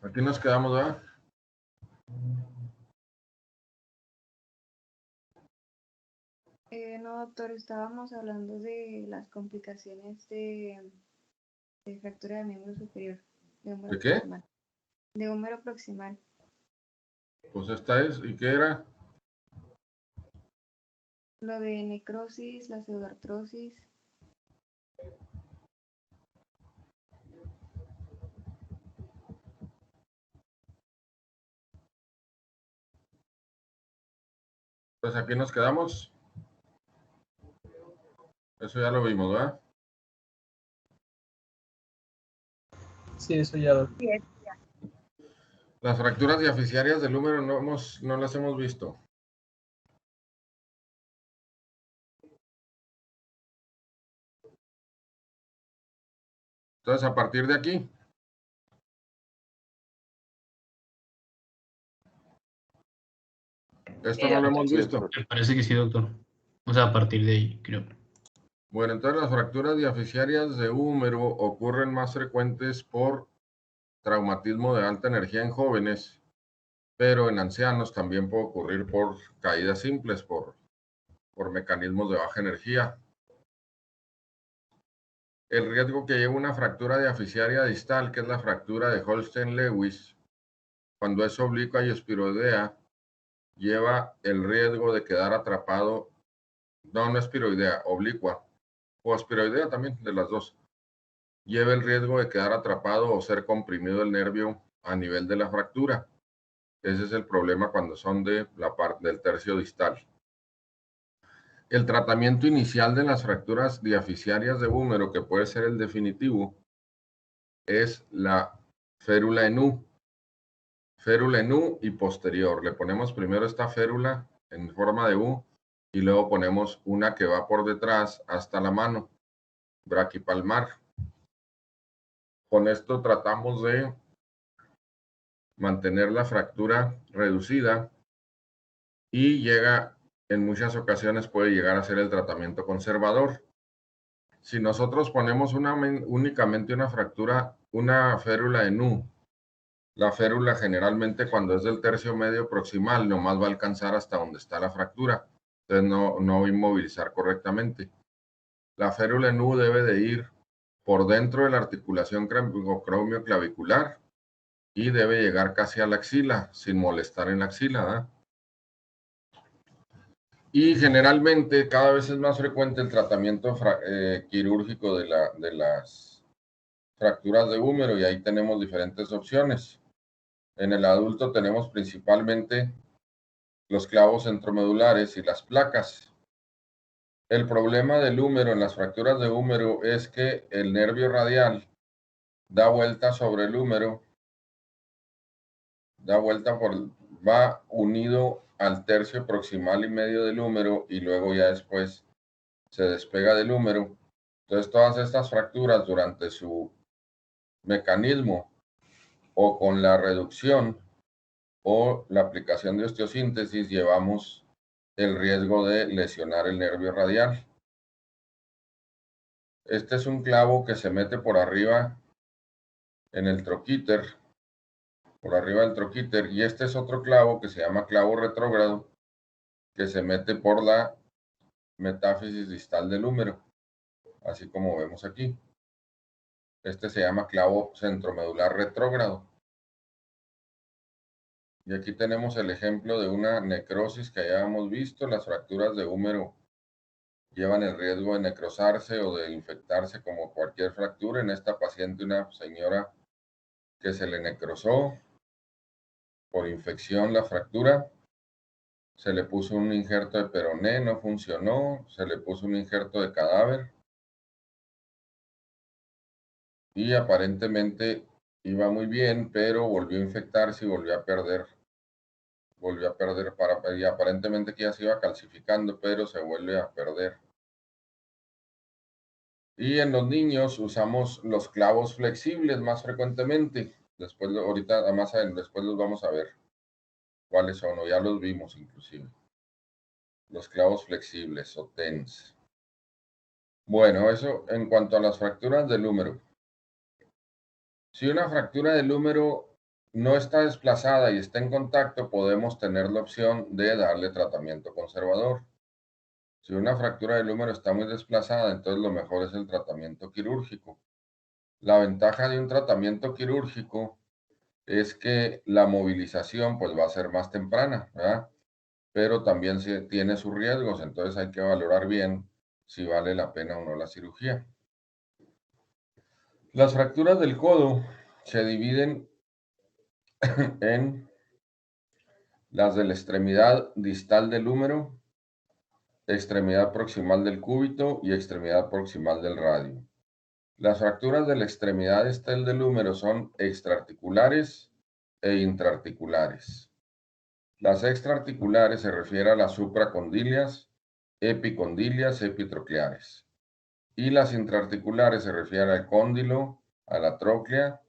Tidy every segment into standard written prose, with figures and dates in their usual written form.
Aquí nos quedamos, ¿verdad? No, doctor, estábamos hablando de las complicaciones de fractura de miembro superior, de húmero ¿De qué? proximal. De húmero proximal. Pues esta es, ¿y qué era? Lo de necrosis, la pseudoartrosis. Pues aquí nos quedamos. Eso ya lo vimos, ¿verdad? Sí, eso ya, doctor. Las fracturas diaficiarias del húmero no las hemos visto. Entonces, a partir de aquí, esto no lo hemos visto. Me parece que sí, doctor. O sea, a partir de ahí, creo. Bueno, entonces las fracturas diaficiarias de húmero ocurren más frecuentes por traumatismo de alta energía en jóvenes, pero en ancianos también puede ocurrir por caídas simples, por mecanismos de baja energía. El riesgo que lleva una fractura diaficiaria distal, que es la fractura de Holstein-Lewis, cuando es oblicua y espiroidea, lleva el riesgo de quedar atrapado, no espiroidea, oblicua, o espiroidea también, de las dos, lleva el riesgo de quedar atrapado o ser comprimido el nervio a nivel de la fractura. Ese es el problema cuando son de la parte del tercio distal. El tratamiento inicial de las fracturas diaficiarias de húmero, que puede ser el definitivo, es la férula en U. Férula en U y posterior. Le ponemos primero esta férula en forma de U y luego ponemos una que va por detrás hasta la mano, braquipalmar. Con esto tratamos de mantener la fractura reducida y en muchas ocasiones puede llegar a ser el tratamiento conservador. Si nosotros ponemos únicamente una férula en U, la férula generalmente cuando es del tercio medio proximal nomás va a alcanzar hasta donde está la fractura, entonces no va a inmovilizar correctamente. La férula en U debe de ir por dentro de la articulación cromio-clavicular y debe llegar casi a la axila, sin molestar en la axila, ¿verdad? Y generalmente cada vez es más frecuente el tratamiento quirúrgico de las fracturas de húmero y ahí tenemos diferentes opciones. En el adulto tenemos principalmente los clavos centromedulares y las placas. El problema del húmero en las fracturas de húmero es que el nervio radial da vuelta sobre el húmero, va unido al tercio proximal y medio del húmero y luego ya después se despega del húmero. Entonces todas estas fracturas durante su mecanismo o con la reducción o la aplicación de osteosíntesis llevamos el riesgo de lesionar el nervio radial. Este es un clavo que se mete por arriba en el troquíter, por arriba del troquíter, y este es otro clavo que se llama clavo retrógrado, que se mete por la metáfisis distal del húmero, así como vemos aquí. Este se llama clavo centromedular retrógrado. Y aquí tenemos el ejemplo de una necrosis que ya hemos visto. Las fracturas de húmero llevan el riesgo de necrosarse o de infectarse como cualquier fractura. En esta paciente, una señora que se le necrosó por infección la fractura. Se le puso un injerto de peroné, no funcionó. Se le puso un injerto de cadáver. Y aparentemente iba muy bien, pero volvió a infectarse y volvió a perder y aparentemente que ya se iba calcificando, pero se vuelve a perder. Y en los niños usamos los clavos flexibles más frecuentemente. Después los vamos a ver cuáles son, o ya los vimos inclusive. Los clavos flexibles o TENS. Bueno, eso en cuanto a las fracturas del húmero. Si una fractura del húmero no está desplazada y está en contacto, podemos tener la opción de darle tratamiento conservador. Si una fractura del húmero está muy desplazada, entonces lo mejor es el tratamiento quirúrgico. La ventaja de un tratamiento quirúrgico es que la movilización pues va a ser más temprana, ¿verdad? Pero también tiene sus riesgos, entonces hay que valorar bien si vale la pena o no la cirugía. Las fracturas del codo se dividen en las de la extremidad distal del húmero, extremidad proximal del cúbito y extremidad proximal del radio. Las fracturas de la extremidad distal del húmero son extraarticulares e intraarticulares. Las extraarticulares se refieren a las supracondilias, epicondilias, epitrocleares. Y las intraarticulares se refieren al cóndilo, a la tróclea,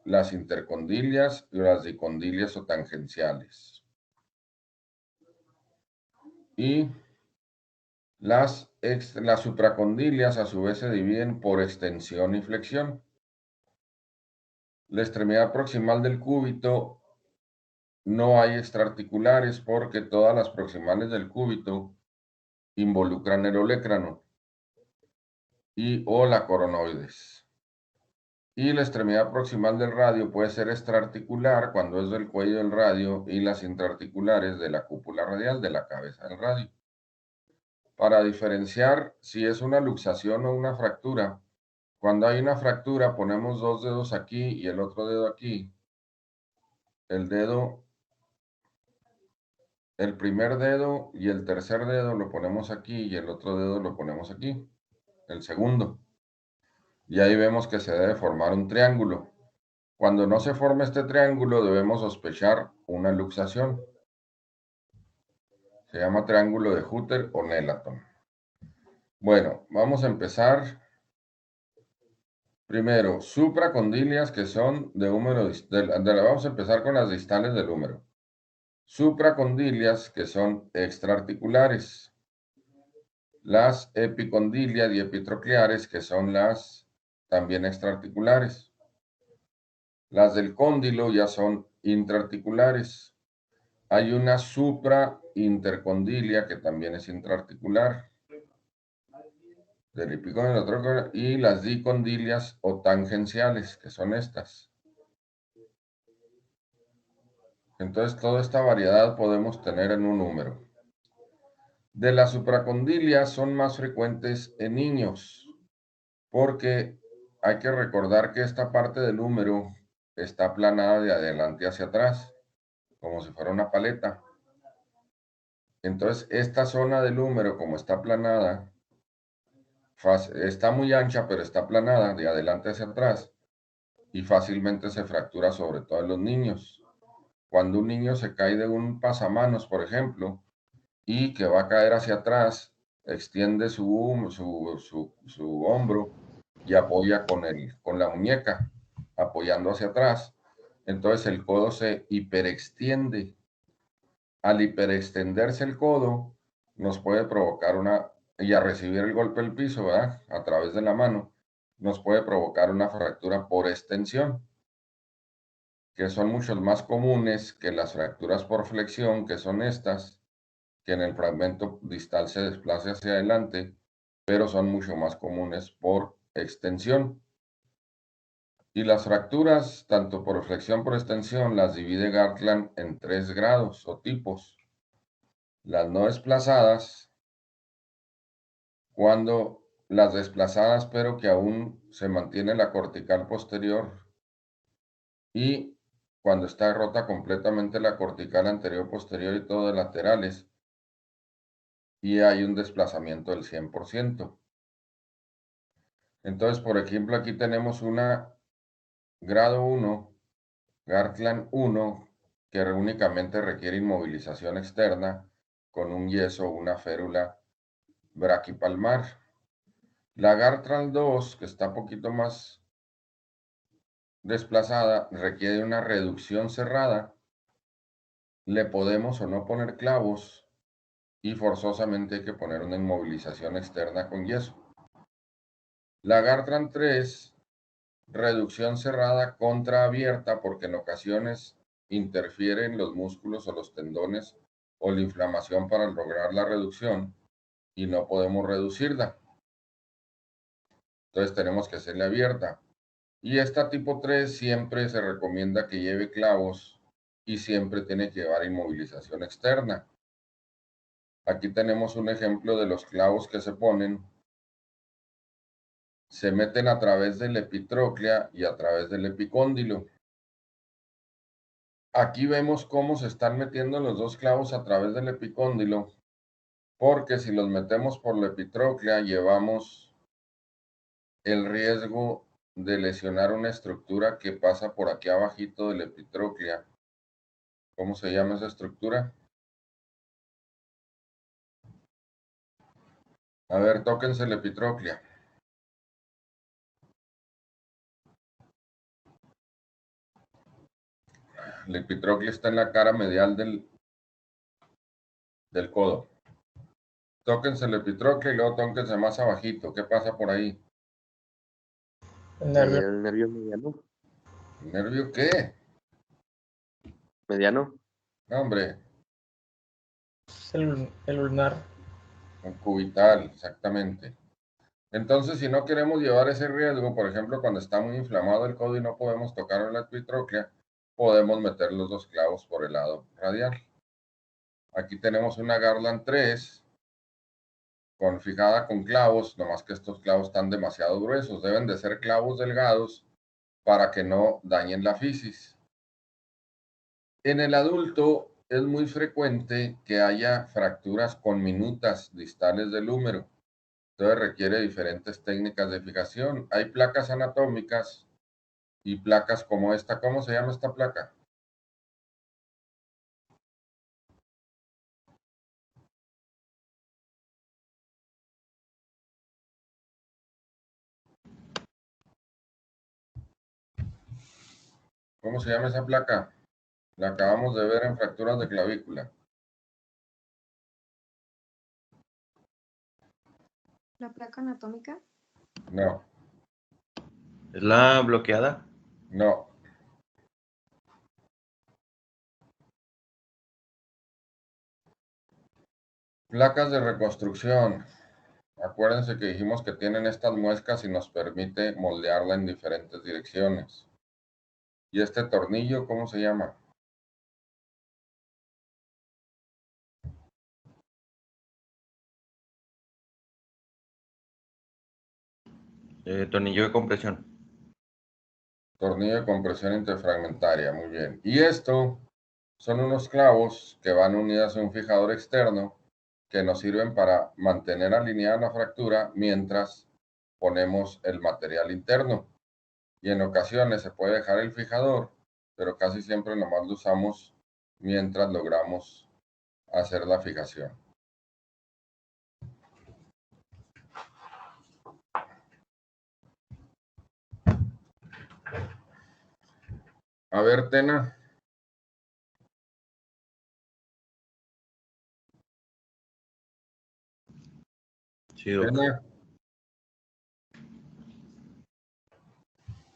las intercondilias y las dicondilias o tangenciales. Y las supracondilias a su vez se dividen por extensión y flexión. La extremidad proximal del cúbito no hay extraarticulares porque todas las proximales del cúbito involucran el olecrano o la coronoides. Y la extremidad proximal del radio puede ser extraarticular cuando es del cuello del radio y las intraarticulares de la cúpula radial de la cabeza del radio. Para diferenciar si es una luxación o una fractura, cuando hay una fractura ponemos dos dedos aquí y el otro dedo aquí. El primer dedo y el tercer dedo lo ponemos aquí y el otro dedo lo ponemos aquí, el segundo. Y ahí vemos que se debe formar un triángulo. Cuando no se forma este triángulo debemos sospechar una luxación. Se llama triángulo de Hutter o Nelaton. Bueno, vamos a empezar. Primero, supracondilias que son de húmero, vamos a empezar con las distales del húmero. Supracondilias que son extraarticulares. Las epicondilias y epitrocleares que son las también extraarticulares. Las del cóndilo ya son intraarticulares. Hay una supraintercondilia que también es intraarticular. Del epicóndilo y las dicondilias o tangenciales, que son estas. Entonces, toda esta variedad podemos tener en un número. De las supracondilias son más frecuentes en niños, porque hay que recordar que esta parte del húmero está aplanada de adelante hacia atrás, como si fuera una paleta. Entonces, esta zona del húmero, como está aplanada, está muy ancha, pero está aplanada de adelante hacia atrás y fácilmente se fractura, sobre todo en los niños. Cuando un niño se cae de un pasamanos, por ejemplo, y que va a caer hacia atrás, extiende su hombro y apoya con la muñeca, apoyando hacia atrás. Entonces el codo se hiperextiende. Al hiperextenderse el codo, nos puede provocar y a recibir el golpe del piso, ¿verdad? A través de la mano, nos puede provocar una fractura por extensión, que son muchos más comunes que las fracturas por flexión, que son estas, que en el fragmento distal se desplaza hacia adelante, pero son mucho más comunes por extensión. Y las fracturas, tanto por flexión como por extensión, las divide Gartland en 3 grados o tipos. Las no desplazadas, cuando las desplazadas, pero que aún se mantiene la cortical posterior, y cuando está rota completamente la cortical anterior, posterior y todo de laterales, y hay un desplazamiento del 100%. Entonces, por ejemplo, aquí tenemos una grado 1, Gartland 1, que únicamente requiere inmovilización externa con un yeso o una férula braquipalmar. La Gartland 2, que está un poquito más desplazada, requiere una reducción cerrada. Le podemos o no poner clavos y forzosamente hay que poner una inmovilización externa con yeso. La Gartland 3 reducción cerrada contra abierta, porque en ocasiones interfieren los músculos o los tendones o la inflamación para lograr la reducción y no podemos reducirla. Entonces tenemos que hacerle abierta. Y esta tipo 3 siempre se recomienda que lleve clavos y siempre tiene que llevar inmovilización externa. Aquí tenemos un ejemplo de los clavos que se ponen. Se meten a través de la epitróclea y a través del epicóndilo. Aquí vemos cómo se están metiendo los dos clavos a través del epicóndilo, porque si los metemos por la epitróclea llevamos el riesgo de lesionar una estructura que pasa por aquí abajito de la epitróclea. ¿Cómo se llama esa estructura? A ver, tóquense la epitróclea. La epitróclea está en la cara medial del codo. Tóquense la epitróclea y luego tóquense más abajito. ¿Qué pasa por ahí? El nervio. El nervio mediano. ¿Nervio qué? Mediano. No, hombre, Es el ulnar. un cubital, exactamente. Entonces, si no queremos llevar ese riesgo, por ejemplo, cuando está muy inflamado el codo y no podemos tocar la epitróclea, podemos meter los dos clavos por el lado radial. Aquí tenemos una Garland 3 fijada con clavos, nomás que estos clavos están demasiado gruesos. Deben de ser clavos delgados para que no dañen la fisis. En el adulto es muy frecuente que haya fracturas conminutas distales del húmero. Entonces requiere diferentes técnicas de fijación. Hay placas anatómicas y placas como esta. ¿Cómo se llama esta placa? ¿Cómo se llama esa placa? La acabamos de ver en fracturas de clavícula. La placa anatómica. No, ¿Es la bloqueada? no. Placas de reconstrucción. Acuérdense que dijimos que tienen estas muescas y nos permite moldearla en diferentes direcciones. ¿Y este tornillo cómo se llama? Tornillo de compresión. Tornillo de compresión interfragmentaria, muy bien. Y esto son unos clavos que van unidos a un fijador externo que nos sirven para mantener alineada la fractura mientras ponemos el material interno. Y en ocasiones se puede dejar el fijador, pero casi siempre nomás lo usamos mientras logramos hacer la fijación. A ver, Tena. Sí, doctor. Tena.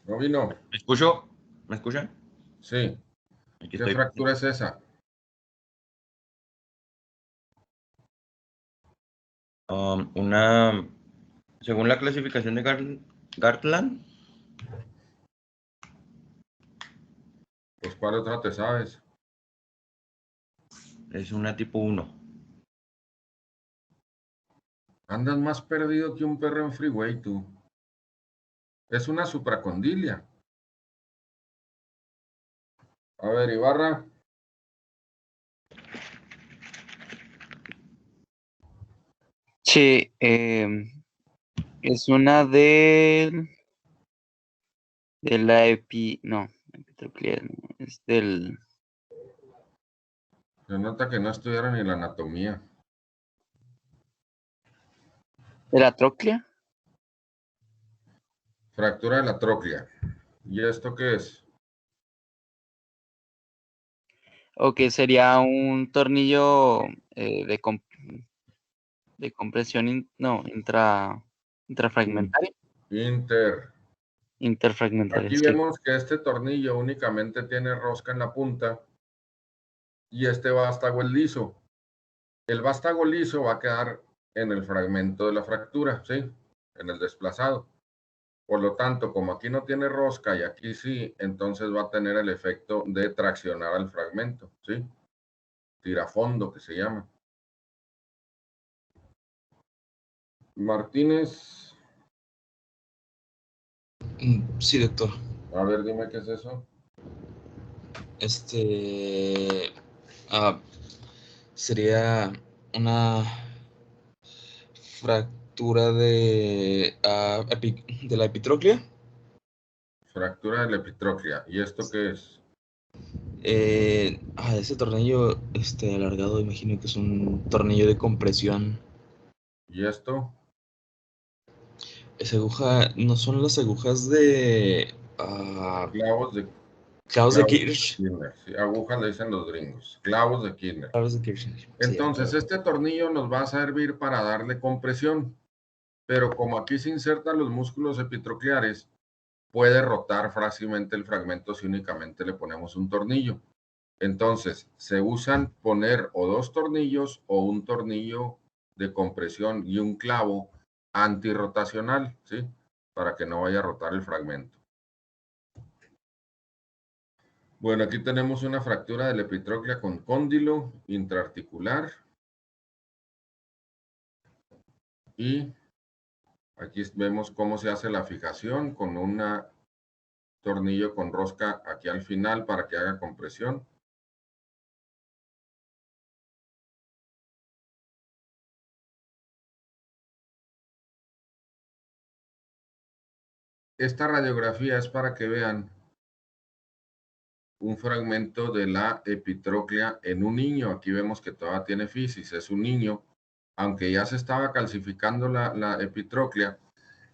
¿No vino? ¿Me escucho? ¿Me escuchan? Sí. Aquí ¿Qué estoy. fractura es esa? Según la clasificación de Gartland, Pues, ¿cuál otra te sabes? es una tipo 1. Andas más perdido que un perro en freeway, tú. Es una supracondilia. A ver, Ibarra. Sí, es una de la epitróclea, no, es de Se nota que no estudiaron ni la anatomía. la tróclea. Fractura de la tróclea. ¿Y esto qué es? O que sería un tornillo de compresión intrafragmentaria. interfragmentales. Aquí vemos que este tornillo únicamente tiene rosca en la punta y este vástago es liso. El vástago liso va a quedar en el fragmento de la fractura, ¿sí? En el desplazado. Por lo tanto, como aquí no tiene rosca y aquí sí, entonces va a tener el efecto de traccionar al fragmento, ¿sí? Tirafondo, que se llama. Martínez, Sí, doctor. a ver, dime qué es eso. Sería una fractura de la epitróclea. Fractura de la epitróclea. ¿Y esto qué es? Ese tornillo alargado, imagino que es un tornillo de compresión. ¿Y esto? Esa aguja, ¿no son las agujas de Clavos de Kirsch? Kirchner. Sí, agujas le dicen los gringos. Clavos de Kirchner. Clavos de Kirsch. Entonces, Sí, este tornillo nos va a servir para darle compresión, pero como aquí se insertan los músculos epitrocleares, puede rotar fácilmente el fragmento si únicamente le ponemos un tornillo. Entonces, se usan poner o dos tornillos o un tornillo de compresión y un clavo antirrotacional, ¿sí? Para que no vaya a rotar el fragmento. Bueno, aquí tenemos una fractura de la epitróclea con cóndilo intraarticular. Y aquí vemos cómo se hace la fijación con un tornillo con rosca aquí al final para que haga compresión. Esta radiografía es para que vean un fragmento de la epitróclea en un niño. Aquí vemos que todavía tiene fisis, es un niño. Aunque ya se estaba calcificando la epitróclea,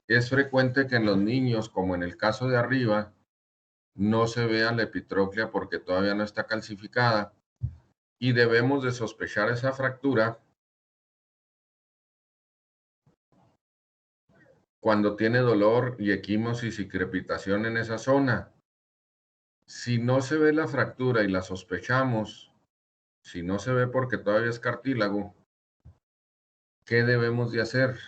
es frecuente que en los niños, como en el caso de arriba, no se vea la epitróclea porque todavía no está calcificada y debemos de sospechar esa fractura cuando tiene dolor y equimosis y crepitación en esa zona. Si no se ve la fractura y la sospechamos, si no se ve porque todavía es cartílago, ¿qué debemos de hacer?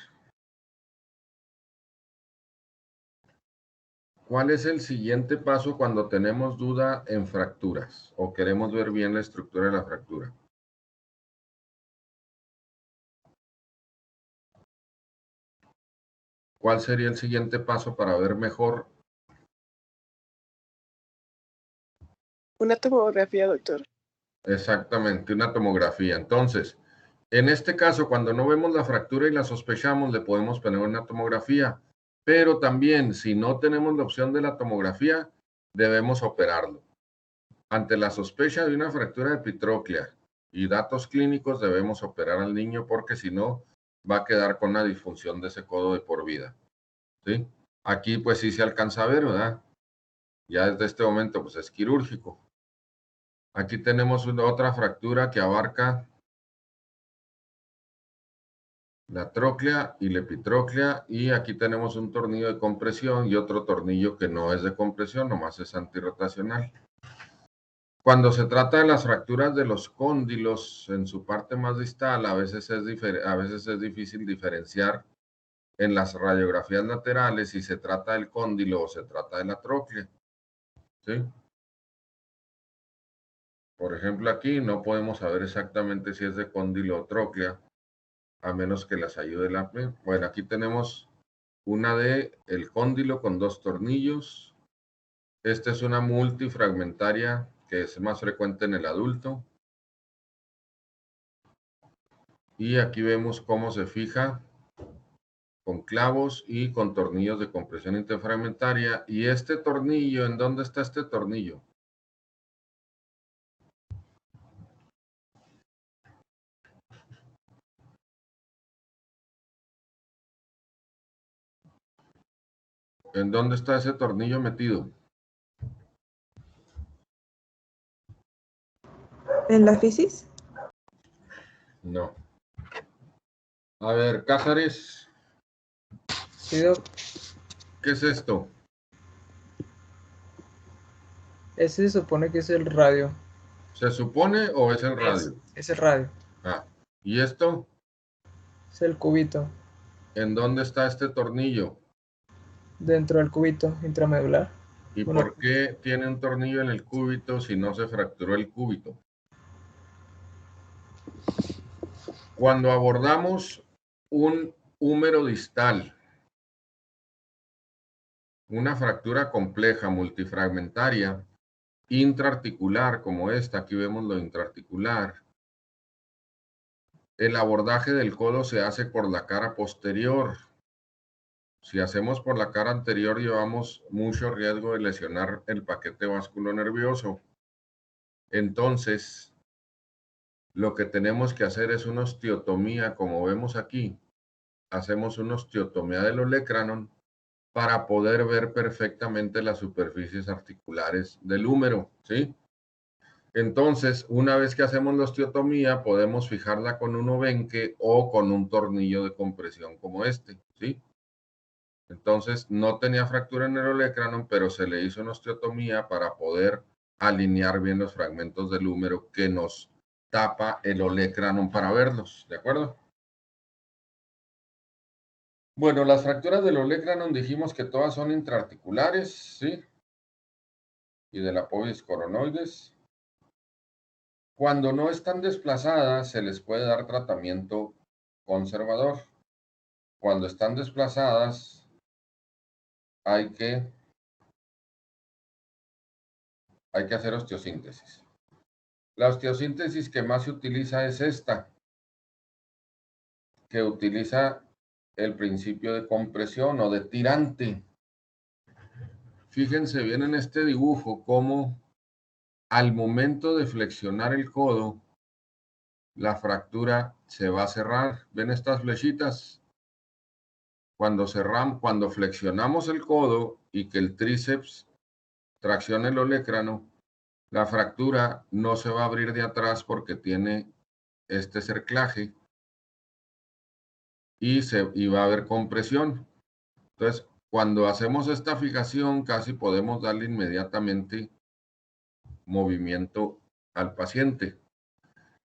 ¿Cuál es el siguiente paso cuando tenemos duda en fracturas o queremos ver bien la estructura de la fractura? ¿Cuál sería el siguiente paso para ver mejor? Una tomografía, doctor. Exactamente, una tomografía. Entonces, en este caso, cuando no vemos la fractura y la sospechamos, le podemos poner una tomografía. Pero también, si no tenemos la opción de la tomografía, debemos operarlo. Ante la sospecha de una fractura de epitróclea y datos clínicos, debemos operar al niño porque si no, va a quedar con una disfunción de ese codo de por vida. ¿Sí? Aquí pues sí se alcanza a ver, ¿verdad? Ya desde este momento pues es quirúrgico. Aquí tenemos otra fractura que abarca la tróclea y la epitróclea y aquí tenemos un tornillo de compresión y otro tornillo que no es de compresión, nomás es antirrotacional. Cuando se trata de las fracturas de los cóndilos en su parte más distal, a veces es difícil diferenciar en las radiografías laterales si se trata del cóndilo o se trata de la tróclea. ¿Sí? Por ejemplo, aquí no podemos saber exactamente si es de cóndilo o tróclea, a menos que las ayude la... Bueno, aquí tenemos una de el cóndilo con dos tornillos. Esta es una multifragmentaria que es más frecuente en el adulto. Y aquí vemos cómo se fija con clavos y con tornillos de compresión interfragmentaria. Y este tornillo, ¿en dónde está este tornillo? ¿En dónde está ese tornillo metido? ¿En la fisis? No. A ver, Cázares, Sí, doc. ¿qué es esto? Ese se supone que es el radio. ¿Se supone o es el radio? Es el radio. Ah, ¿y esto? Es el cubito. ¿En dónde está este tornillo? Dentro del cubito intramedular. ¿Y Bueno, por qué tiene un tornillo en el cúbito si no se fracturó el cúbito? Cuando abordamos un húmero distal, una fractura compleja multifragmentaria, intraarticular como esta, aquí vemos lo intraarticular, el abordaje del codo se hace por la cara posterior. Si hacemos por la cara anterior, llevamos mucho riesgo de lesionar el paquete vasculonervioso. Entonces, lo que tenemos que hacer es una osteotomía, como vemos aquí. Hacemos una osteotomía del olecranon para poder ver perfectamente las superficies articulares del húmero, ¿sí? Entonces, una vez que hacemos la osteotomía, podemos fijarla con un obenque o con un tornillo de compresión como este, ¿sí? Entonces, no tenía fractura en el olecranon, pero se le hizo una osteotomía para poder alinear bien los fragmentos del húmero que nos tapa el olecranon para verlos, ¿de acuerdo? Bueno, las fracturas del olecranon dijimos que todas son intraarticulares, ¿sí? Y de la povis coronoides. Cuando no están desplazadas, se les puede dar tratamiento conservador. Cuando están desplazadas, hay que hacer osteosíntesis. La osteosíntesis que más se utiliza es esta, que utiliza el principio de compresión o de tirante. Fíjense bien en este dibujo cómo al momento de flexionar el codo, la fractura se va a cerrar. ¿Ven estas flechitas? Cuando flexionamos el codo y que el tríceps traccione el olecrano, la fractura no se va a abrir de atrás porque tiene este cerclaje y va a haber compresión. Entonces, cuando hacemos esta fijación, casi podemos darle inmediatamente movimiento al paciente.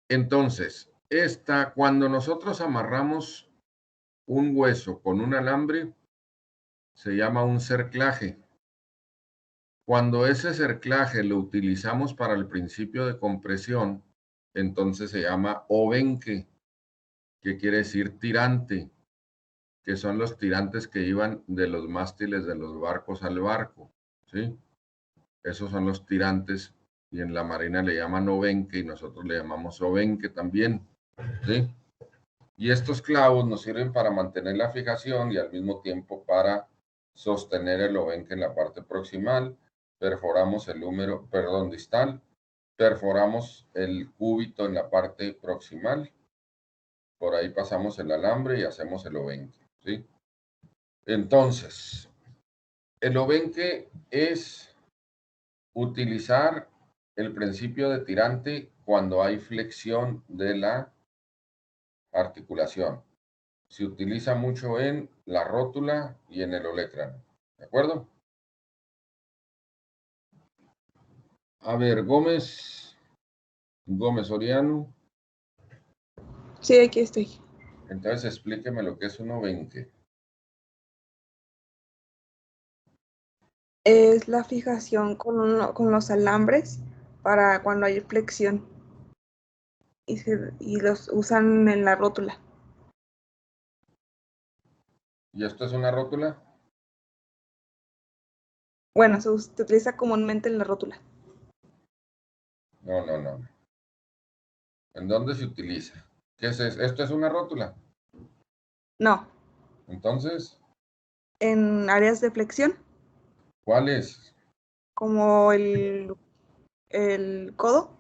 Entonces, cuando nosotros amarramos un hueso con un alambre, se llama un cerclaje. Cuando ese cerclaje lo utilizamos para el principio de compresión, entonces se llama obenque, que quiere decir tirante, que son los tirantes que iban de los mástiles de los barcos al barco, ¿sí? Esos son los tirantes y en la marina le llaman obenque y nosotros le llamamos obenque también, ¿sí? Y estos clavos nos sirven para mantener la fijación y al mismo tiempo para sostener el obenque en la parte proximal. Perforamos el húmero, perdón, distal, perforamos el cúbito en la parte proximal, por ahí pasamos el alambre y hacemos el obenque, ¿sí? Entonces, el obenque es utilizar el principio de tirante cuando hay flexión de la articulación. Se utiliza mucho en la rótula y en el olecrano, ¿de acuerdo? A ver, Gómez Oriano. Sí, aquí estoy. Entonces explíqueme lo que es un obenque. Es la fijación con los alambres para cuando hay flexión y los usan en la rótula. ¿Y esto es una rótula? Bueno, se utiliza comúnmente en la rótula. No. ¿En dónde se utiliza? ¿Qué es eso? ¿Esto es una rótula? No, Entonces, en áreas de flexión, ¿cuál es? como el codo.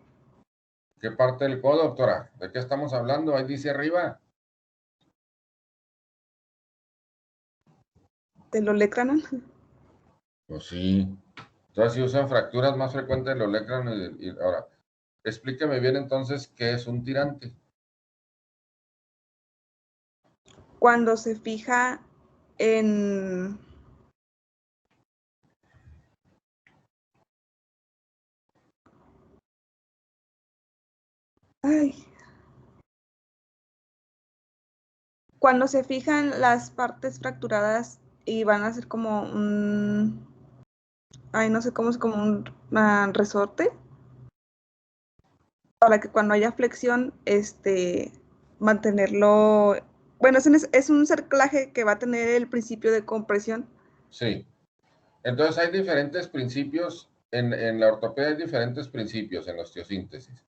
¿Qué parte del codo, doctora? ¿De qué estamos hablando? Ahí dice arriba. Del olecranon. Pues sí. Entonces, si usan fracturas más frecuentes del olecrano ahora, explíqueme bien entonces qué es un tirante. Cuando se fija en Ay. Cuando se fijan las partes fracturadas y van a ser como un, ay, no sé cómo es, como un resorte, para que cuando haya flexión, mantenerlo, bueno, es un cerclaje que va a tener el principio de compresión. Sí. Entonces hay diferentes principios, en la ortopedia hay diferentes principios en la osteosíntesis.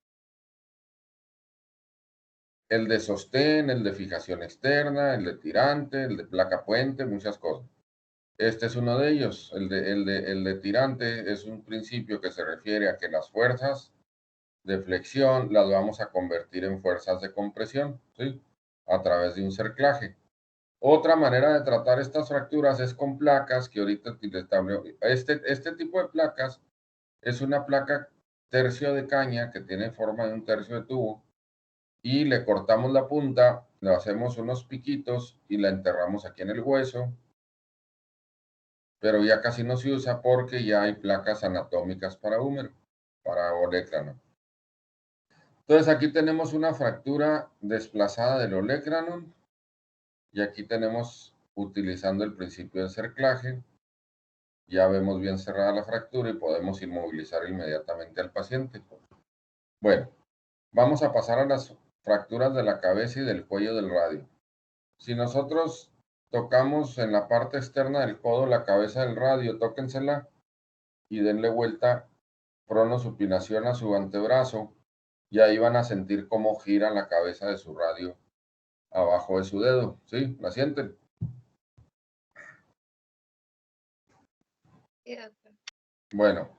El de sostén, el de fijación externa, el de tirante, el de placa puente, muchas cosas. Este es uno de ellos. El de tirante es un principio que se refiere a que las fuerzas de flexión las vamos a convertir en fuerzas de compresión, ¿sí? A través de un cerclaje. Otra manera de tratar estas fracturas es con placas que ahorita les hablo. Este tipo de placas es una placa tercio de caña que tiene forma de un tercio de tubo y le cortamos la punta, le hacemos unos piquitos y la enterramos aquí en el hueso, pero ya casi no se usa porque ya hay placas anatómicas para húmero, para olecranon. Entonces aquí tenemos una fractura desplazada del olecranon y aquí tenemos, utilizando el principio de cerclaje, ya vemos bien cerrada la fractura y podemos inmovilizar inmediatamente al paciente. Bueno, vamos a pasar a las fracturas de la cabeza y del cuello del radio. Si nosotros tocamos en la parte externa del codo la cabeza del radio, tóquensela y denle vuelta pronosupinación a su antebrazo y ahí van a sentir cómo gira la cabeza de su radio abajo de su dedo. ¿Sí? ¿La sienten? Sí, doctor. Bueno,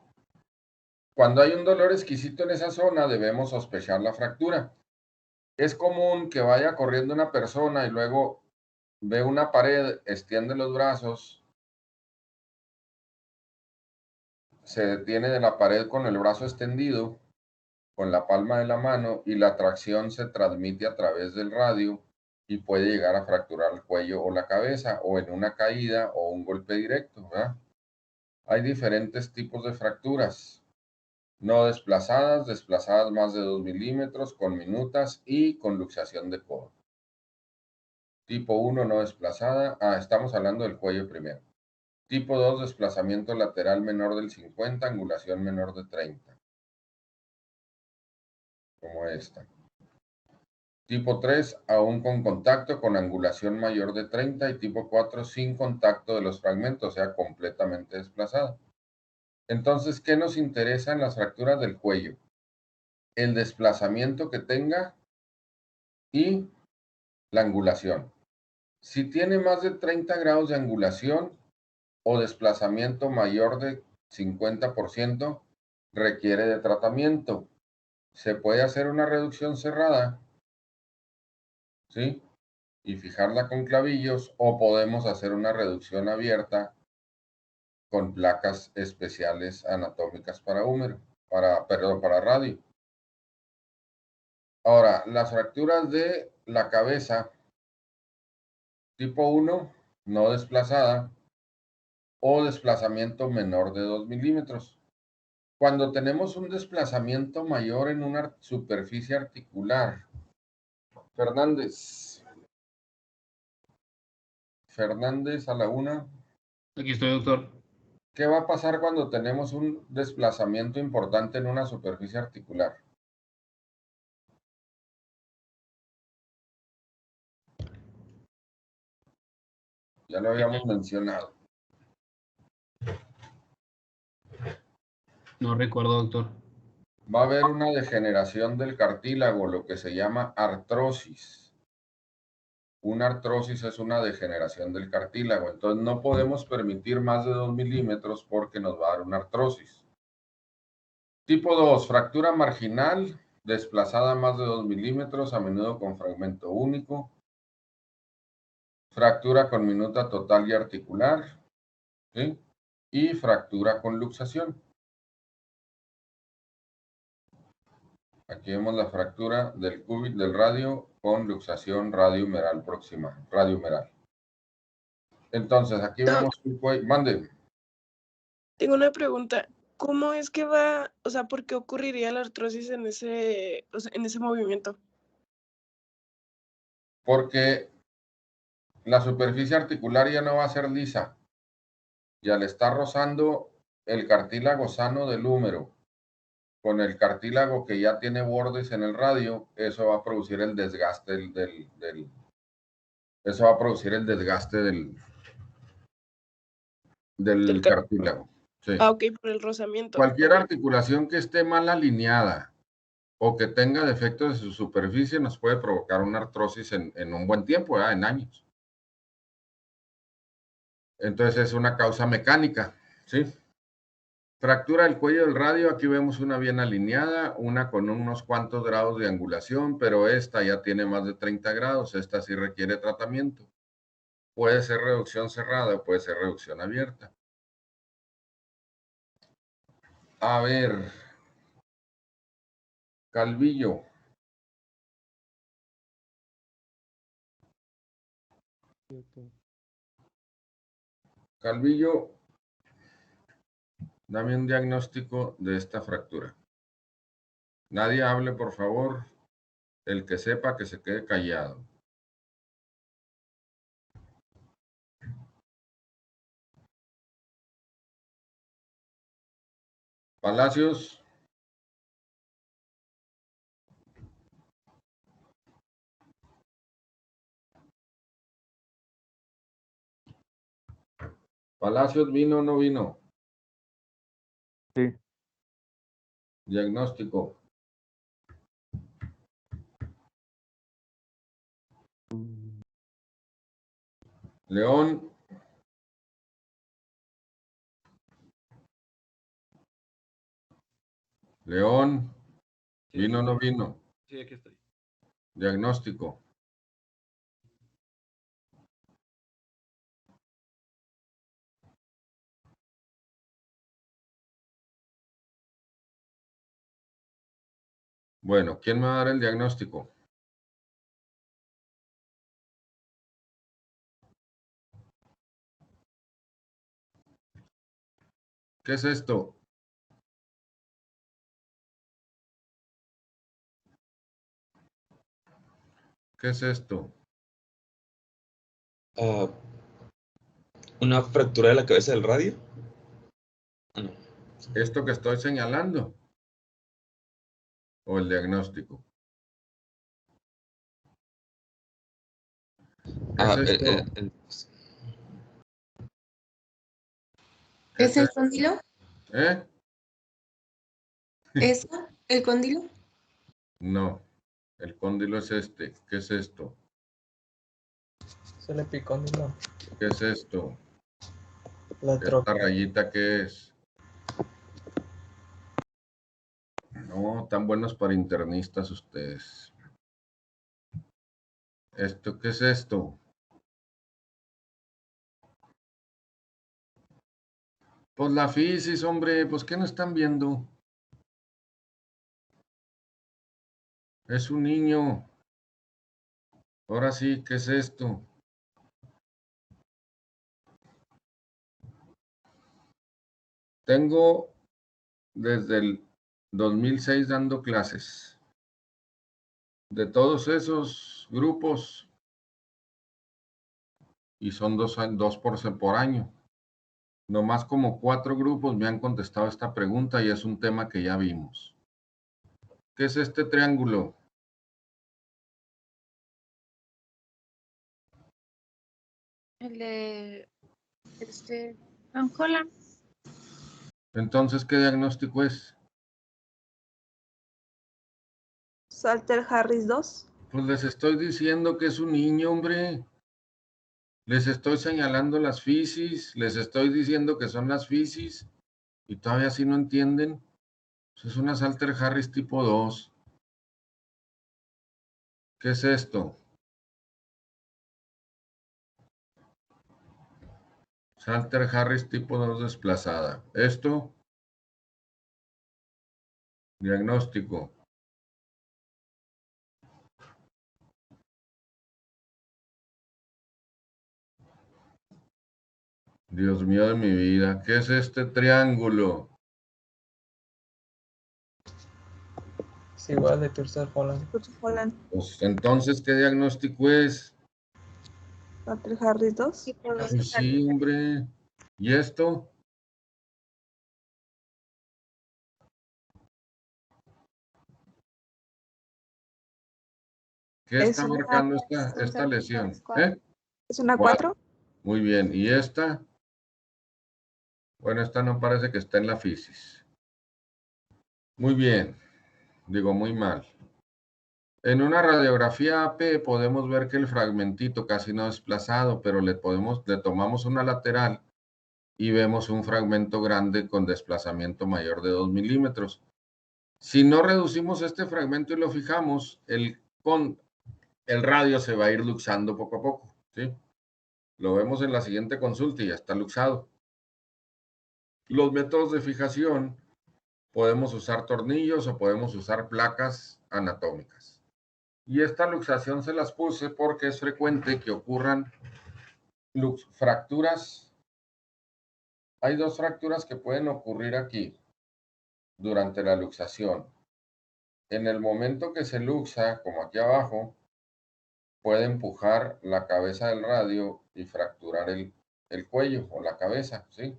cuando hay un dolor exquisito en esa zona debemos sospechar la fractura. Es común que vaya corriendo una persona y luego ve una pared, extiende los brazos, se detiene de la pared con el brazo extendido, con la palma de la mano, y la tracción se transmite a través del radio y puede llegar a fracturar el cuello o la cabeza, o en una caída o un golpe directo, ¿verdad? Hay diferentes tipos de fracturas. No desplazadas, desplazadas más de 2 milímetros, con minutas y con luxación de codo. Tipo 1, no desplazada. Estamos hablando del cuello primero. Tipo 2, desplazamiento lateral menor del 50, angulación menor de 30. Como esta. Tipo 3, aún con contacto, con angulación mayor de 30. Y tipo 4, sin contacto de los fragmentos, o sea, completamente desplazada. Entonces, ¿qué nos interesa en las fracturas del cuello? El desplazamiento que tenga y la angulación. Si tiene más de 30 grados de angulación o desplazamiento mayor de 50%, requiere de tratamiento. Se puede hacer una reducción cerrada, ¿sí? Y fijarla con clavillos, o podemos hacer una reducción abierta con placas especiales anatómicas para húmero, para radio. Ahora, las fracturas de la cabeza, tipo 1, no desplazada, o desplazamiento menor de 2 milímetros. Cuando tenemos un desplazamiento mayor en una superficie articular, Fernández a la una. Aquí estoy, doctor. ¿Qué va a pasar cuando tenemos un desplazamiento importante en una superficie articular? Ya lo habíamos mencionado. No recuerdo, doctor. Va a haber una degeneración del cartílago, lo que se llama artrosis. Una artrosis es una degeneración del cartílago, entonces no podemos permitir más de 2 milímetros porque nos va a dar una artrosis. Tipo 2, fractura marginal, desplazada más de 2 milímetros, a menudo con fragmento único. Fractura con minuta total y articular, ¿sí? Y fractura con luxación. Aquí vemos la fractura del cúbito del radio con luxación radiohumeral próxima, radiohumeral. Entonces, aquí vemos un cuello. Mande. Tengo una pregunta. ¿cómo es que va, o sea, por qué ocurriría la artrosis en ese, o sea, en ese movimiento? Porque la superficie articular ya no va a ser lisa y al estar rozando el cartílago sano del húmero con el cartílago que ya tiene bordes en el radio, eso va a producir el desgaste eso va a producir el desgaste del Del cartílago. Sí. Ah, ok, por el rozamiento. Cualquier Ok. articulación que esté mal alineada o que tenga defectos de su superficie nos puede provocar una artrosis en un buen tiempo, ¿verdad? En años. Entonces es una causa mecánica, ¿sí? Fractura del cuello del radio, aquí vemos una bien alineada, una con unos cuantos grados de angulación, pero esta ya tiene más de 30 grados, esta sí requiere tratamiento. Puede ser reducción cerrada o puede ser reducción abierta. A ver, Calvillo. Calvillo, dame un diagnóstico de esta fractura. Nadie hable, por favor. El que sepa, que se quede callado. Palacios. Palacios, ¿vino o no vino? Sí. Diagnóstico. León. León. ¿Vino o no vino? Sí, aquí estoy. Diagnóstico. Bueno, ¿quién me va a dar el diagnóstico? ¿Qué es esto? ¿Qué es esto? ¿Una fractura de la cabeza del radio? No. ¿Esto que estoy señalando? ¿O el diagnóstico? ¿Qué es esto? ¿Qué ¿Es el cóndilo? ¿Eh? ¿Eso? ¿El cóndilo? No, el cóndilo es este. ¿Qué es esto? Es el epicóndilo. ¿Qué es esto? La ¿Esta troclea. rayita qué es? No, tan buenos para internistas ustedes. ¿Esto qué es esto? Pues la fisis, hombre, pues ¿qué no están viendo? Es un niño. Ahora sí, ¿qué es esto? Tengo desde el 2006 dando clases. De todos esos grupos, y son dos por año, nomás como 4 grupos me han contestado esta pregunta y es un tema que ya vimos. ¿Qué es este triángulo? El de Angola. Entonces, ¿qué diagnóstico es? Salter Harris 2. Pues les estoy diciendo que es un niño, hombre. Les estoy señalando las fisis, les estoy diciendo que son las fisis, y todavía si no entienden. Pues es una Salter Harris tipo 2. ¿Qué es esto? Salter Harris tipo 2 desplazada. Esto, diagnóstico. Dios mío de mi vida, ¿qué es este triángulo? Es igual de Thurso Holland. Thurso Holland. Pues entonces, ¿qué diagnóstico es? Patrick Harris 2. Pues sí, hombre. ¿Y esto? ¿Qué Es está una- marcando esta lesión? ¿Eh? Es una 4. Muy bien. ¿Y esta? Bueno, esta no parece que está en la fisis. Muy bien. Digo, muy mal. En una radiografía AP podemos ver que el fragmentito casi no desplazado, pero le tomamos una lateral y vemos un fragmento grande con desplazamiento mayor de 2 milímetros. Si no reducimos este fragmento y lo fijamos, el radio se va a ir luxando poco a poco, ¿sí? Lo vemos en la siguiente consulta y ya está luxado. Los métodos de fijación, podemos usar tornillos o podemos usar placas anatómicas. Y esta luxación se las puse porque es frecuente que ocurran fracturas. Hay 2 fracturas que pueden ocurrir aquí durante la luxación. En el momento que se luxa, como aquí abajo, puede empujar la cabeza del radio y fracturar el cuello o la cabeza, ¿sí?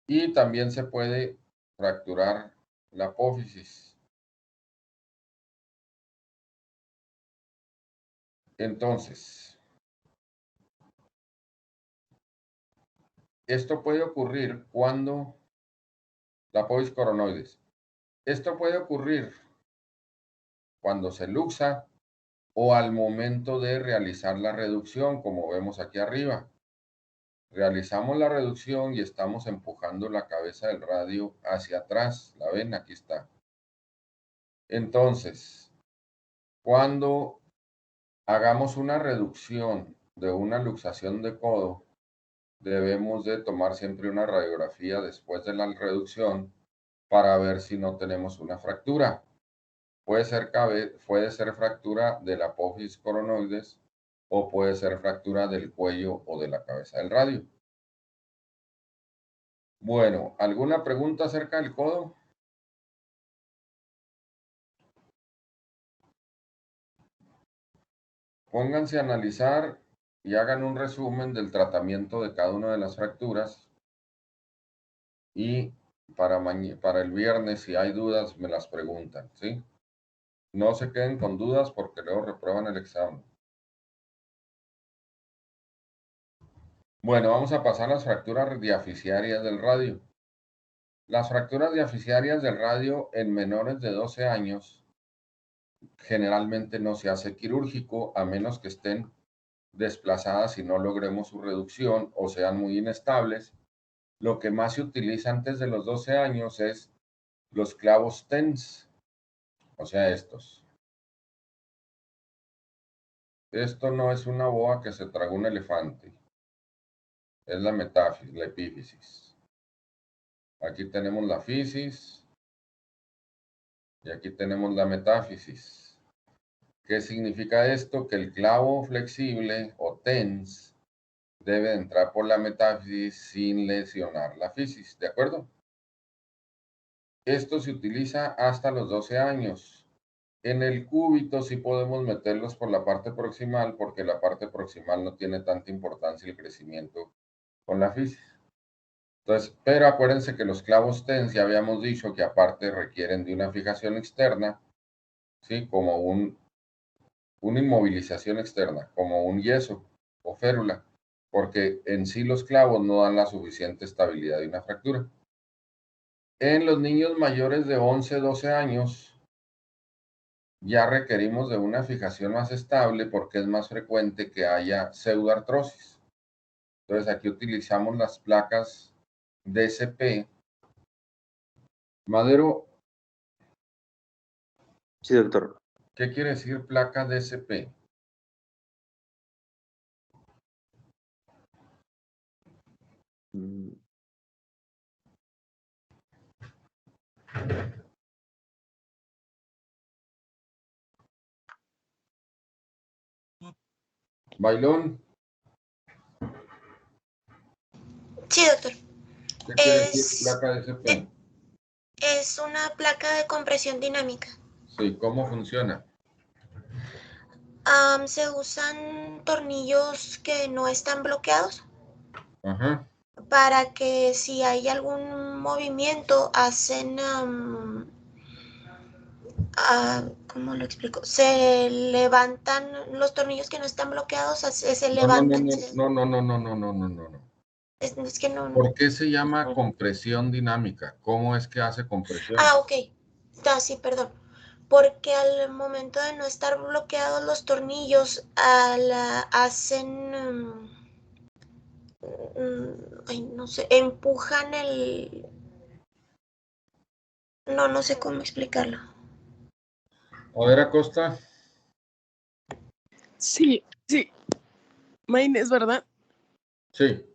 Y también se puede fracturar la apófisis. Entonces, esto puede ocurrir cuando la apófisis coronoides. Esto puede ocurrir cuando se luxa o al momento de realizar la reducción, como vemos aquí arriba. Realizamos la reducción y estamos empujando la cabeza del radio hacia atrás. ¿La ven? Aquí está. Entonces, cuando hagamos una reducción de una luxación de codo, debemos de tomar siempre una radiografía después de la reducción para ver si no tenemos una fractura. Puede ser fractura de la apófisis coronoides o puede ser fractura del cuello o de la cabeza del radio. Bueno, ¿alguna pregunta acerca del codo? Pónganse a analizar y hagan un resumen del tratamiento de cada una de las fracturas. Y para el viernes, si hay dudas, me las preguntan, ¿sí? No se queden con dudas porque luego reprueban el examen. Bueno, vamos a pasar a las fracturas diaficiarias del radio. Las fracturas diaficiarias del radio en menores de 12 años generalmente no se hace quirúrgico a menos que estén desplazadas y no logremos su reducción o sean muy inestables. Lo que más se utiliza antes de los 12 años es los clavos TENS, o sea, estos. Esto no es una boa que se tragó un elefante, es la metáfisis, la epífisis. Aquí tenemos la fisis y aquí tenemos la metáfisis. ¿Qué significa esto? Que el clavo flexible o TENS debe entrar por la metáfisis sin lesionar la fisis, ¿de acuerdo? Esto se utiliza hasta los 12 años. En el cúbito sí podemos meterlos por la parte proximal porque la parte proximal no tiene tanta importancia el crecimiento con la fisis. Entonces, pero acuérdense que los clavos TENS ya habíamos dicho que aparte requieren de una fijación externa, ¿sí? Como una inmovilización externa, como un yeso o férula, porque en sí los clavos no dan la suficiente estabilidad de una fractura. En los niños mayores de 11, 12 años, ya requerimos de una fijación más estable porque es más frecuente que haya pseudoartrosis. Entonces aquí utilizamos las placas DSP. Madero. Sí, doctor. ¿Qué quiere decir placa DSP? Bailón. Sí, doctor. ¿Qué quiere decir placa DSP? Es una placa de compresión dinámica. Sí, ¿cómo funciona? Se usan tornillos que no están bloqueados Ajá. para que si hay algún movimiento hacen, ¿cómo lo explico? Se levantan los tornillos que no están bloqueados, se No, levantan. no. Es que no. ¿Por qué se llama compresión dinámica? ¿Cómo es que hace compresión? Ok. Sí, perdón. Porque al momento de no estar bloqueados los tornillos, hacen, no sé, empujan el... No sé cómo explicarlo. A ver, Acosta. Sí. Maine, ¿es verdad? Sí.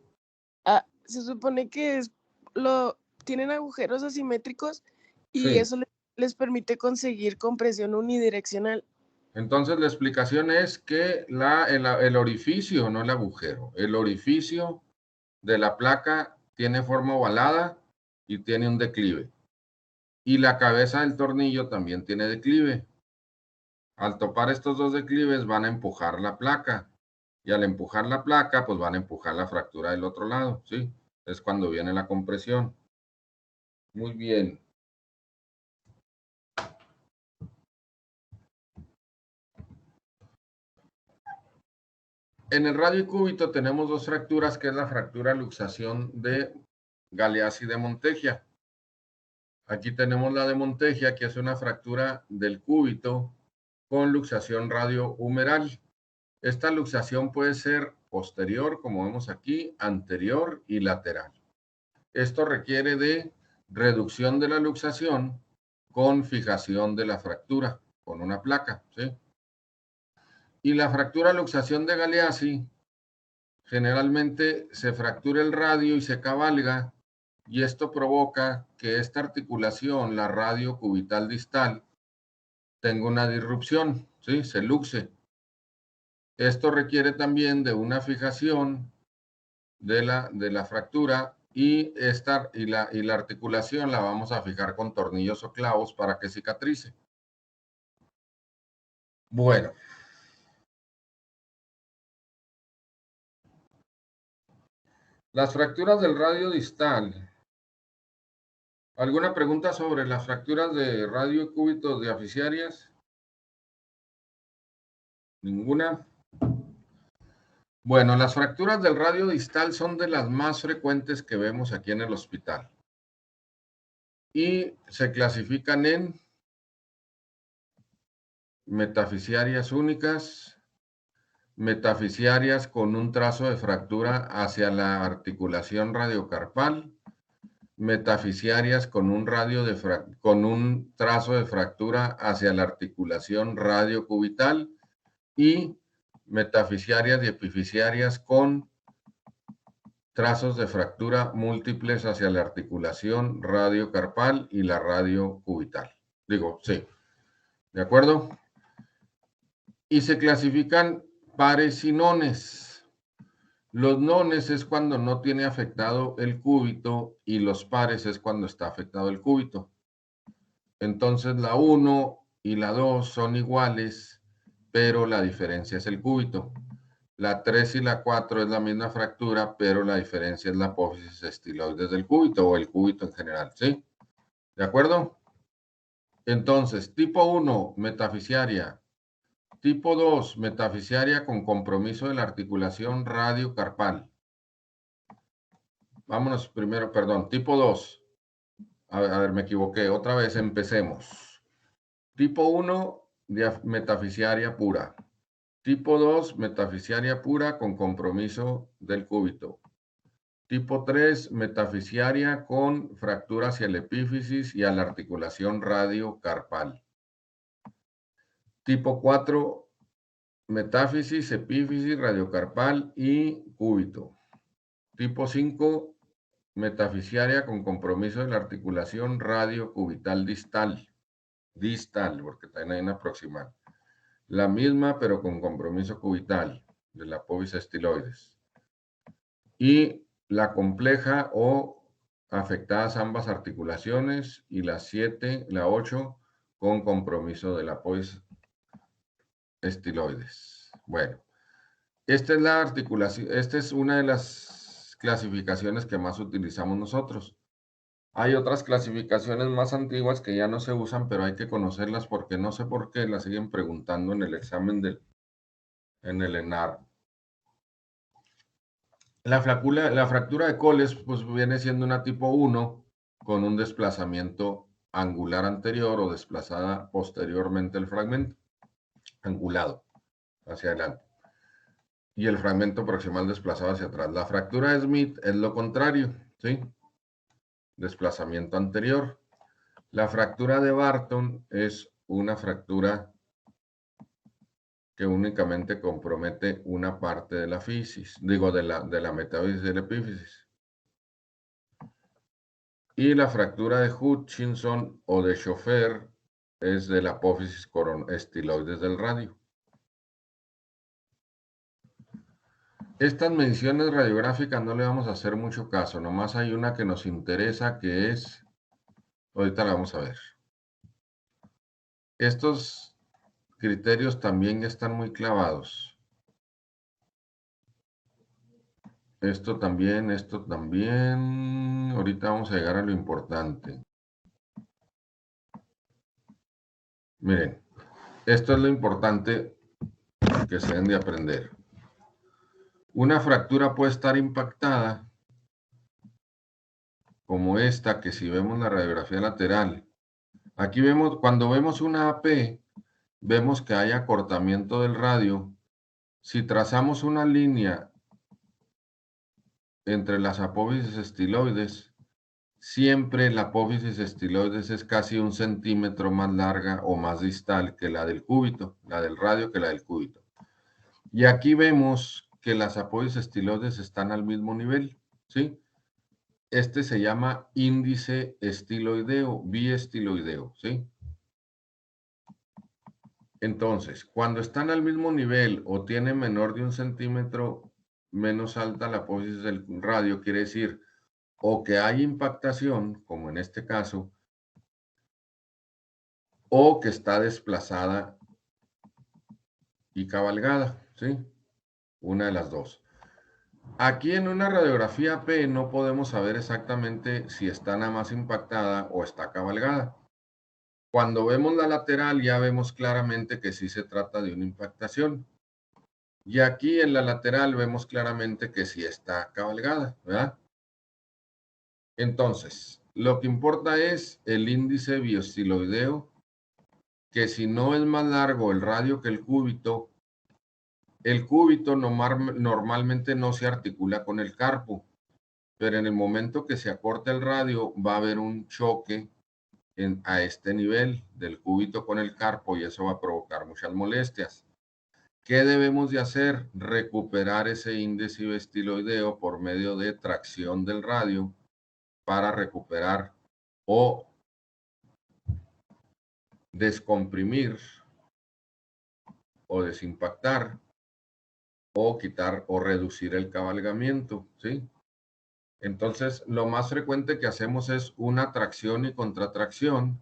Se supone que tienen agujeros asimétricos y Sí. eso les permite conseguir compresión unidireccional. Entonces la explicación es que el orificio, no el agujero, el orificio de la placa tiene forma ovalada y tiene un declive. Y la cabeza del tornillo también tiene declive. Al topar estos dos declives van a empujar la placa. Y al empujar la placa, pues van a empujar la fractura del otro lado, ¿sí? Es cuando viene la compresión. Muy bien. En el radiocúbito tenemos dos fracturas, que es la fractura luxación de Galeazzi de Montegia. Aquí tenemos la de Montegia, que es una fractura del cúbito con luxación radiohumeral. Esta luxación puede ser posterior, como vemos aquí, anterior y lateral. Esto requiere de reducción de la luxación con fijación de la fractura, con una placa, ¿sí? Y la fractura luxación de Galeazzi, generalmente se fractura el radio y se cabalga, y esto provoca que esta articulación, la radio cubital distal, tenga una disrupción, ¿sí? Se luxe. Esto requiere también de una fijación de la fractura y la articulación la vamos a fijar con tornillos o clavos para que cicatrice. Bueno. Las fracturas del radio distal. ¿Alguna pregunta sobre las fracturas de radio cúbitos diaficiarias? ¿Ninguna? Bueno, las fracturas del radio distal son de las más frecuentes que vemos aquí en el hospital. Y se clasifican en metafisiarias únicas, metafisiarias con un trazo de fractura hacia la articulación radiocarpal, metafisiarias con un trazo de fractura hacia la articulación radiocubital y metafisiarias y epifisiarias con trazos de fractura múltiples hacia la articulación radiocarpal y la radiocubital. Digo, sí. ¿De acuerdo? Y se clasifican pares y nones. Los nones es cuando no tiene afectado el cúbito y los pares es cuando está afectado el cúbito. Entonces la 1 y la 2 son iguales, pero la diferencia es el cúbito. La 3 y la 4 es la misma fractura, pero la diferencia es la apófisis estiloides del cúbito o el cúbito en general, ¿sí? ¿De acuerdo? Entonces, tipo 1, metafisiaria. Tipo 2, metafisiaria con compromiso de la articulación radiocarpal. Vámonos primero, perdón, tipo 2. A ver, me equivoqué. Otra vez, empecemos. Tipo 1, metafisiaria pura. Tipo 2, metafisiaria pura con compromiso del cúbito. Tipo 3, metafisiaria con fractura hacia el epífisis y a la articulación radiocarpal. Tipo 4, metáfisis, epífisis, radiocarpal y cúbito. Tipo 5, metafisiaria con compromiso de la articulación radiocubital distal. Distal, porque también hay una proximal. La misma, pero con compromiso cubital de la apófisis estiloides. Y la compleja o afectadas ambas articulaciones. Y la 7, la 8, con compromiso del apófisis estiloides. Bueno, esta es la articulación, esta es una de las clasificaciones que más utilizamos nosotros. Hay otras clasificaciones más antiguas que ya no se usan, pero hay que conocerlas porque no sé por qué las siguen preguntando en el examen en el ENAR. La fractura de Coles pues viene siendo una tipo 1 con un desplazamiento angular anterior o desplazada posteriormente el fragmento, angulado hacia adelante. Y el fragmento proximal desplazado hacia atrás. La fractura de Smith es lo contrario, ¿sí? Desplazamiento anterior. La fractura de Barton es una fractura que únicamente compromete una parte de la fisis, digo, de la metáfisis y de la epífisis. Y la fractura de Hutchinson o de Schoeffer es de la apófisis estiloides del radio. Estas menciones radiográficas no le vamos a hacer mucho caso, nomás hay una que nos interesa que es, ahorita la vamos a ver. Estos criterios también están muy clavados. Esto también, ahorita vamos a llegar a lo importante. Miren, esto es lo importante que se deben de aprender. Una fractura puede estar impactada, como esta, que si vemos la radiografía lateral, aquí vemos, cuando vemos una AP, vemos que hay acortamiento del radio. Si trazamos una línea entre las apófisis estiloides, siempre la apófisis estiloides es casi 1 centímetro más larga o más distal que la del cúbito, la del radio que la del cúbito. Y aquí vemos que las apófisis estiloides están al mismo nivel, ¿sí? Este se llama índice estiloideo, biestiloideo, ¿sí? Entonces, cuando están al mismo nivel o tiene menor de 1 centímetro menos alta la apófisis del radio, quiere decir o que hay impactación, como en este caso, o que está desplazada y cabalgada, ¿sí? Una de las dos. Aquí en una radiografía P no podemos saber exactamente si está nada más impactada o está cabalgada. Cuando vemos la lateral ya vemos claramente que sí se trata de una impactación. Y aquí en la lateral vemos claramente que sí está cabalgada, ¿verdad? Entonces, lo que importa es el índice bioestiloideo, que si no es más largo el radio que el cúbito normalmente no se articula con el carpo, pero en el momento que se acorta el radio va a haber un choque a este nivel del cúbito con el carpo y eso va a provocar muchas molestias. ¿Qué debemos de hacer? Recuperar ese índice bioestiloideo por medio de tracción del radio para recuperar o descomprimir o desimpactar o quitar o reducir el cabalgamiento, ¿sí? Entonces, lo más frecuente que hacemos es una tracción y contratracción.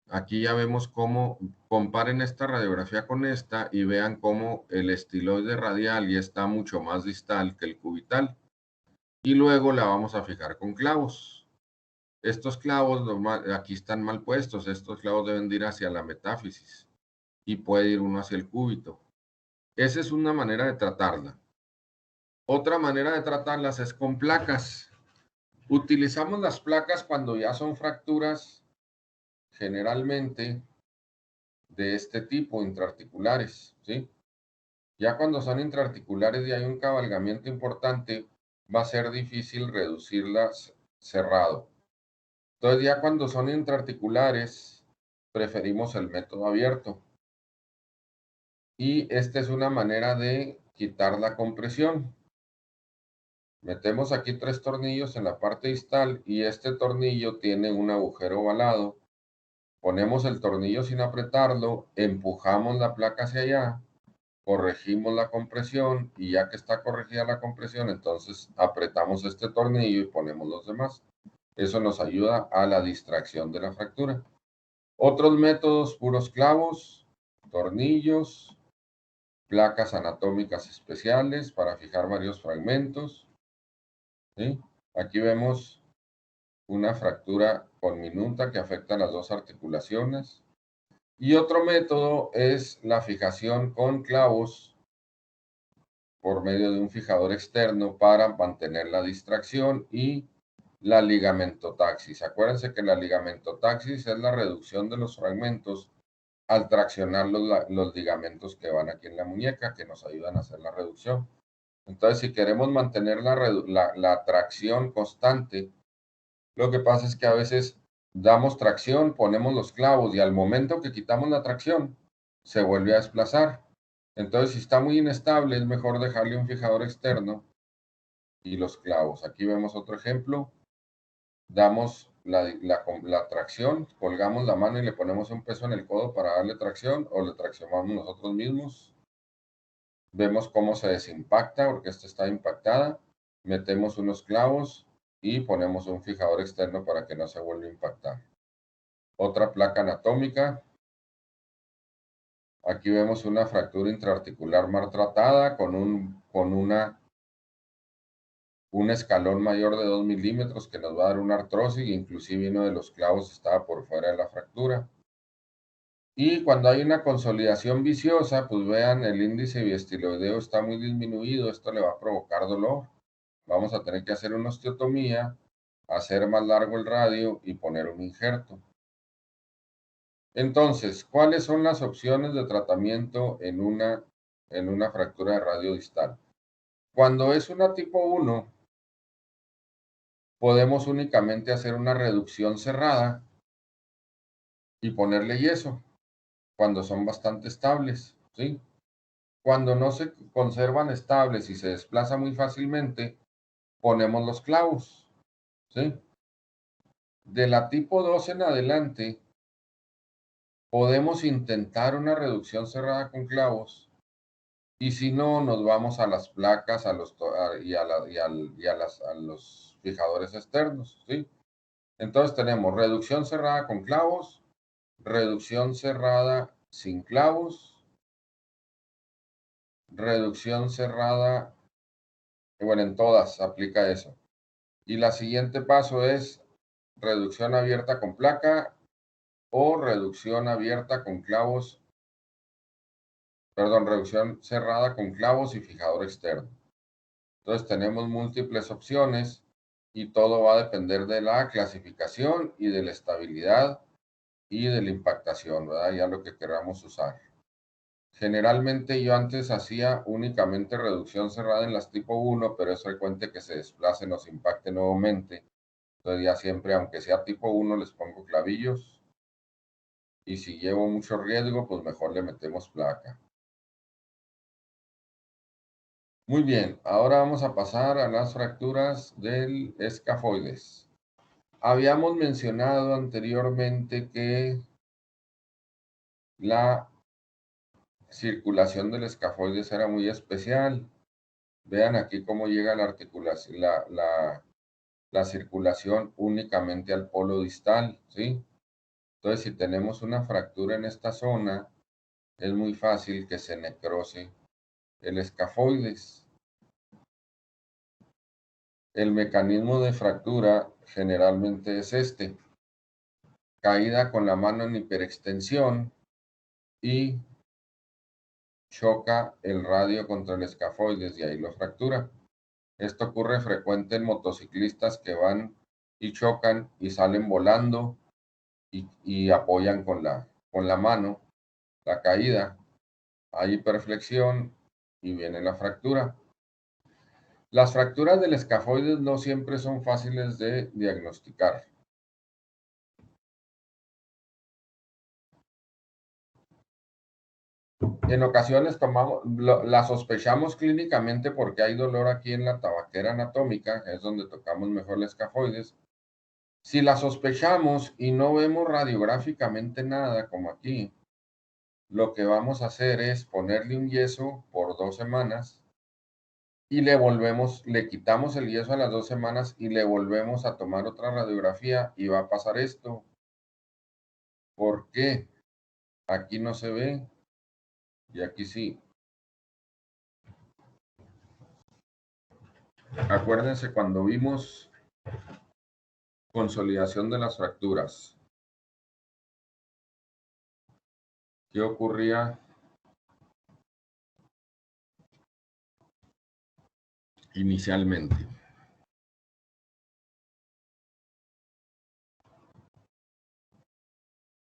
Aquí ya vemos cómo, comparen esta radiografía con esta y vean cómo el estiloide radial ya está mucho más distal que el cubital. Y luego la vamos a fijar con clavos. Estos clavos aquí están mal puestos, estos clavos deben de ir hacia la metáfisis y puede ir uno hacia el cúbito. Esa es una manera de tratarla. Otra manera de tratarlas es con placas. Utilizamos las placas cuando ya son fracturas generalmente de este tipo, intraarticulares, ¿sí? Ya cuando son intraarticulares y hay un cabalgamiento importante, va a ser difícil reducirlas cerrado. Entonces ya cuando son intraarticulares, preferimos el método abierto. Y esta es una manera de quitar la compresión. Metemos aquí 3 tornillos en la parte distal y este tornillo tiene un agujero ovalado. Ponemos el tornillo sin apretarlo, empujamos la placa hacia allá, corregimos la compresión y ya que está corregida la compresión, entonces apretamos este tornillo y ponemos los demás. Eso nos ayuda a la distracción de la fractura. Otros métodos, puros clavos, tornillos, placas anatómicas especiales para fijar varios fragmentos. ¿Sí? Aquí vemos una fractura conminuta que afecta las dos articulaciones. Y otro método es la fijación con clavos por medio de un fijador externo para mantener la distracción y la ligamentotaxis. Acuérdense que la ligamentotaxis es la reducción de los fragmentos al traccionar los ligamentos que van aquí en la muñeca, que nos ayudan a hacer la reducción. Entonces, si queremos mantener la tracción constante, lo que pasa es que a veces damos tracción, ponemos los clavos y al momento que quitamos la tracción, se vuelve a desplazar. Entonces, si está muy inestable, es mejor dejarle un fijador externo y los clavos. Aquí vemos otro ejemplo. Damos la tracción, colgamos la mano y le ponemos un peso en el codo para darle tracción o le traccionamos nosotros mismos. Vemos cómo se desimpacta porque esta está impactada. Metemos unos clavos y ponemos un fijador externo para que no se vuelva a impactar. Otra placa anatómica. Aquí vemos una fractura intraarticular maltratada con un escalón mayor de 2 milímetros que nos va a dar una artrosis, inclusive uno de los clavos estaba por fuera de la fractura. Y cuando hay una consolidación viciosa, pues vean, el índice biestiloideo está muy disminuido, esto le va a provocar dolor. Vamos a tener que hacer una osteotomía, hacer más largo el radio y poner un injerto. Entonces, ¿cuáles son las opciones de tratamiento en una fractura de radio distal? Cuando es una tipo 1, podemos únicamente hacer una reducción cerrada y ponerle yeso cuando son bastante estables, ¿sí? Cuando no se conservan estables y se desplaza muy fácilmente, ponemos los clavos, ¿sí? De la tipo 2 en adelante, podemos intentar una reducción cerrada con clavos y si no, nos vamos a las placas a los fijadores externos, ¿sí? Entonces tenemos reducción cerrada con clavos, reducción cerrada sin clavos, reducción cerrada, bueno, en todas aplica eso. Y la siguiente paso es reducción abierta con placa o reducción abierta con clavos, perdón, reducción cerrada con clavos y fijador externo. Entonces tenemos múltiples opciones y todo va a depender de la clasificación y de la estabilidad y de la impactación, ¿verdad? Ya lo que queramos usar. Generalmente yo antes hacía únicamente reducción cerrada en las tipo 1, pero es frecuente que se desplacen o se impacte nuevamente. Entonces ya siempre, aunque sea tipo 1, les pongo clavillos. Y si llevo mucho riesgo, pues mejor le metemos placa. Muy bien, ahora vamos a pasar a las fracturas del escafoides. Habíamos mencionado anteriormente que la circulación del escafoides era muy especial. Vean aquí cómo llega la articulación, la circulación únicamente al polo distal, ¿sí? Entonces, si tenemos una fractura en esta zona, es muy fácil que se necrose el escafoides. El mecanismo de fractura generalmente es este: caída con la mano en hiperextensión y choca el radio contra el escafoides y ahí lo fractura. Esto ocurre frecuente en motociclistas que van y chocan y salen volando y apoyan con la mano la caída. Hay hiperflexión y viene la fractura. Las fracturas del escafoides no siempre son fáciles de diagnosticar. En ocasiones la sospechamos clínicamente porque hay dolor aquí en la tabaquera anatómica, es donde tocamos mejor el escafoides. Si la sospechamos y no vemos radiográficamente nada, como aquí, lo que vamos a hacer es ponerle un yeso por 2 semanas y le quitamos el yeso a las 2 semanas y le volvemos a tomar otra radiografía y va a pasar esto. ¿Por qué? Aquí no se ve y aquí sí. Acuérdense cuando vimos consolidación de las fracturas. ¿Qué ocurría inicialmente?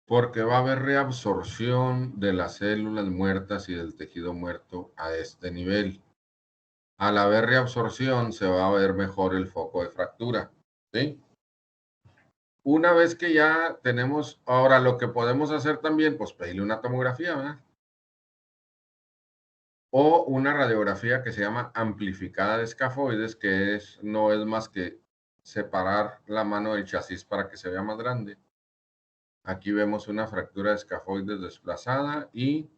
Porque va a haber reabsorción de las células muertas y del tejido muerto a este nivel. Al haber reabsorción se va a ver mejor el foco de fractura, ¿sí? Una vez que ya tenemos, ahora lo que podemos hacer también, pues pedirle una tomografía, ¿verdad? O una radiografía que se llama amplificada de escafoides, que no es más que separar la mano del chasis para que se vea más grande. Aquí vemos una fractura de escafoides desplazada y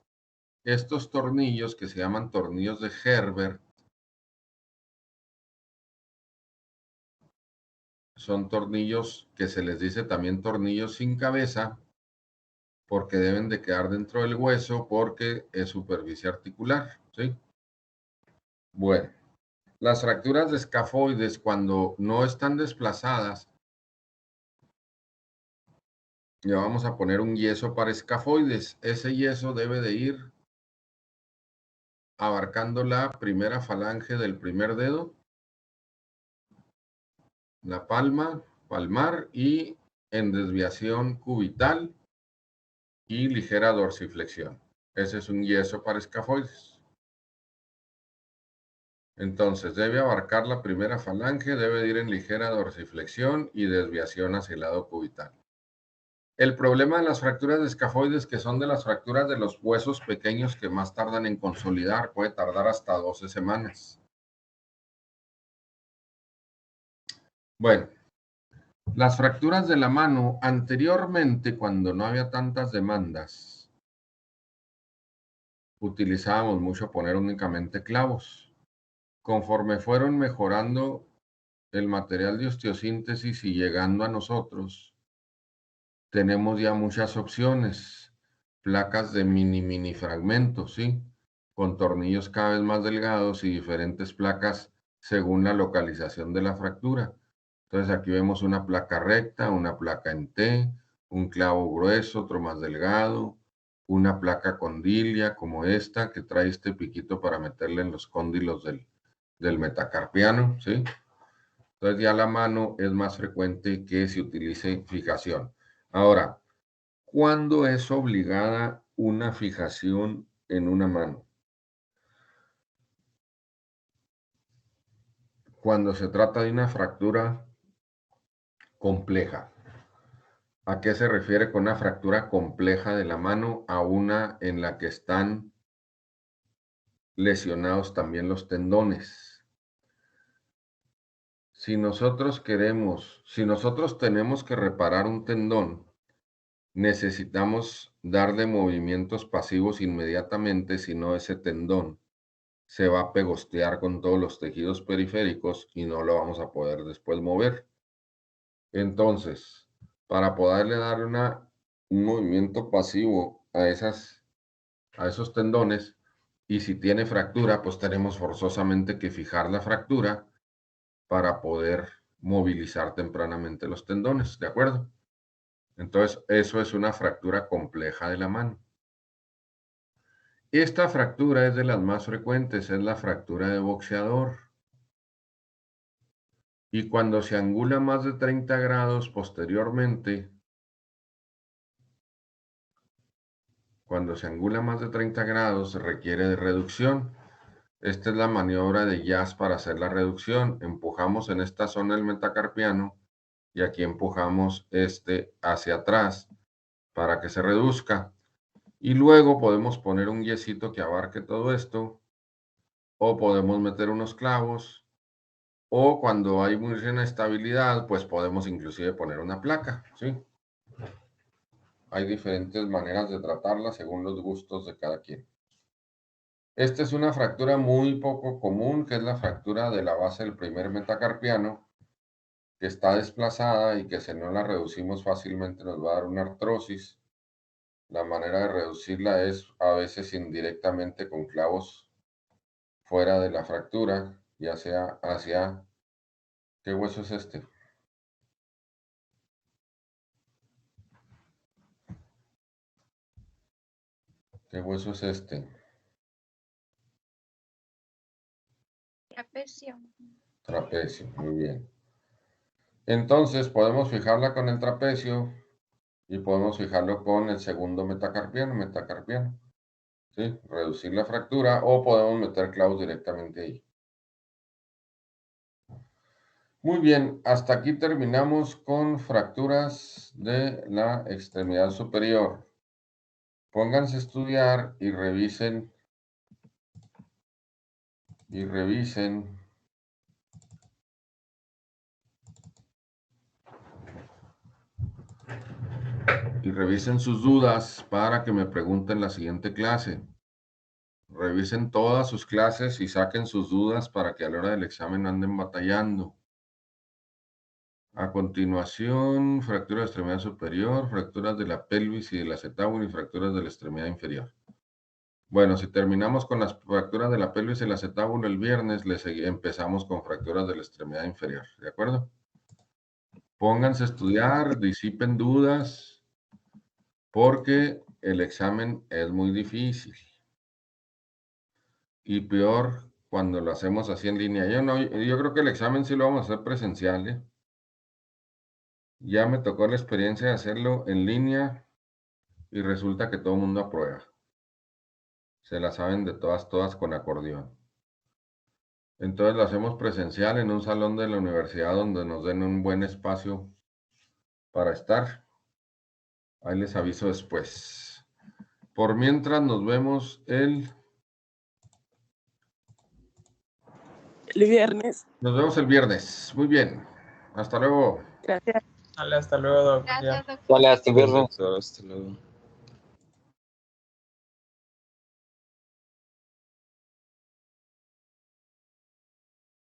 estos tornillos que se llaman tornillos de Herbert son tornillos que se les dice también tornillos sin cabeza porque deben de quedar dentro del hueso porque es superficie articular, ¿sí? Bueno, las fracturas de escafoides cuando no están desplazadas, le vamos a poner un yeso para escafoides. Ese yeso debe de ir abarcando la primera falange del primer dedo, la palma, palmar y en desviación cubital y ligera dorsiflexión. Ese es un yeso para escafoides. Entonces debe abarcar la primera falange, debe ir en ligera dorsiflexión y desviación hacia el lado cubital. El problema de las fracturas de escafoides, que son de las fracturas de los huesos pequeños que más tardan en consolidar, puede tardar hasta 12 semanas. Bueno, las fracturas de la mano, anteriormente, cuando no había tantas demandas, utilizábamos mucho poner únicamente clavos. Conforme fueron mejorando el material de osteosíntesis y llegando a nosotros, tenemos ya muchas opciones, placas de mini fragmentos, ¿sí? Con tornillos cada vez más delgados y diferentes placas según la localización de la fractura. Entonces aquí vemos una placa recta, una placa en T, un clavo grueso, otro más delgado, una placa condilia como esta que trae este piquito para meterle en los cóndilos del metacarpiano, ¿sí? Entonces ya la mano es más frecuente que se utilice fijación. Ahora, ¿cuándo es obligada una fijación en una mano? Cuando se trata de una fractura compleja. ¿A qué se refiere con una fractura compleja de la mano? A una en la que están lesionados también los tendones. Si nosotros tenemos que reparar un tendón, necesitamos darle movimientos pasivos inmediatamente, si no ese tendón se va a pegostear con todos los tejidos periféricos y no lo vamos a poder después mover. Entonces, para poderle dar un movimiento pasivo a esos tendones, y si tiene fractura, pues tenemos forzosamente que fijar la fractura para poder movilizar tempranamente los tendones, ¿de acuerdo? Entonces, eso es una fractura compleja de la mano. Esta fractura es de las más frecuentes, es la fractura de boxeador. Y cuando se angula más de 30 grados posteriormente, se requiere de reducción. Esta es la maniobra de jazz para hacer la reducción. Empujamos en esta zona el metacarpiano y aquí empujamos hacia atrás para que se reduzca. Y luego podemos poner un yesito que abarque todo esto, o podemos meter unos clavos, o cuando hay mucha inestabilidad, pues podemos inclusive poner una placa, ¿sí? Hay diferentes maneras de tratarla según los gustos de cada quien. Esta es una fractura muy poco común, que es la fractura de la base del primer metacarpiano, que está desplazada y que si no la reducimos fácilmente nos va a dar una artrosis. La manera de reducirla es a veces indirectamente con clavos fuera de la fractura, ya sea hacia... ¿Qué hueso es este? ¿Qué hueso es este? Trapecio. Trapecio, muy bien. Entonces podemos fijarla con el trapecio y podemos fijarlo con el segundo metacarpiano. ¿Sí? Reducir la fractura o podemos meter clavos directamente ahí. Muy bien, hasta aquí terminamos con fracturas de la extremidad superior. Pónganse a estudiar y revisen sus dudas para que me pregunten la siguiente clase. Revisen todas sus clases y saquen sus dudas para que a la hora del examen no anden batallando. A continuación, fractura de extremidad superior, fracturas de la pelvis y del acetábulo y fracturas de la extremidad inferior. Bueno, si terminamos con las fracturas de la pelvis y el acetábulo el viernes, empezamos con fracturas de la extremidad inferior. ¿De acuerdo? Pónganse a estudiar, disipen dudas, porque el examen es muy difícil. Y peor cuando lo hacemos así en línea. Yo creo que el examen sí lo vamos a hacer presencial, ¿eh? Ya me tocó la experiencia de hacerlo en línea y resulta que todo el mundo aprueba. Se la saben de todas con acordeón. Entonces lo hacemos presencial en un salón de la universidad donde nos den un buen espacio para estar. Ahí les aviso después. Por mientras nos vemos el viernes. Nos vemos el viernes. Muy bien. Hasta luego. Gracias. Dale, hasta luego, Doc. Gracias, doctor. Vale, hasta el viernes. Hasta luego.